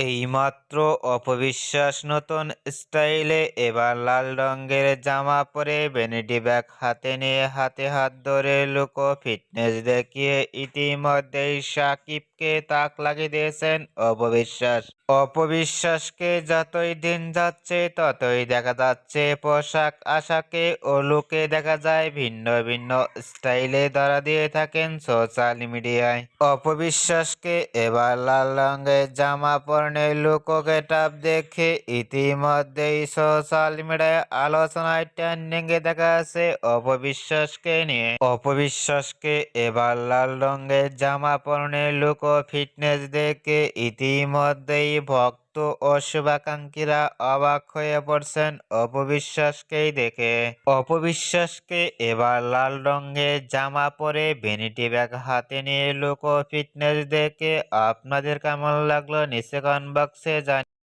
এইমাত্র অপবিশ্বাস নতুন স্টাইলে এবার লাল রঙের জামা পরে ভ্যানিটি ব্যাগ হাতে নিয়ে হাতে হাত ধরে লুকো ফিটনেস দেখিয়ে ইতিমধ্যেই সাকিবকে তাক লাগিয়ে দিয়েছেন অপবিশ্বাস। অপবিশ্বাসকে যতই দিন যাচ্ছে ততই দেখা যাচ্ছে পোশাক আশাকে ও লুকে দেখা যায় ভিন্ন ভিন্ন স্টাইলে ধরা দিয়ে থাকেন সোশ্যাল মিডিয়ায়। অপবিশ্বাসকে এবার লাল রঙের জামা পরনে লুকো গেটআপ দেখে ইতিমধ্যেই সোশ্যাল মিডিয়ায় আলোচনায় ট্রেন্ডিং এ দেখা আছে অপবিশ্বাসকে নিয়ে। অপবিশ্বাসকে এবার লাল রঙের জামা পরনে লুকো ফিটনেস দেখে ইতিমধ্যেই ভক্ত ও শুভাকাঙ্ক্ষীরা অবাক হয়ে পড়ছেন অপবিশ্বাসকেই দেখে। অপবিশ্বাসকে এবার লাল রঙের জামা পরে ভ্যানিটি ব্যাগ হাতে নিয়ে লুকো ফিটনেস দেখে আপনাদের কেমন লাগলো নিচে কমেন্ট বক্সে জানিয়ে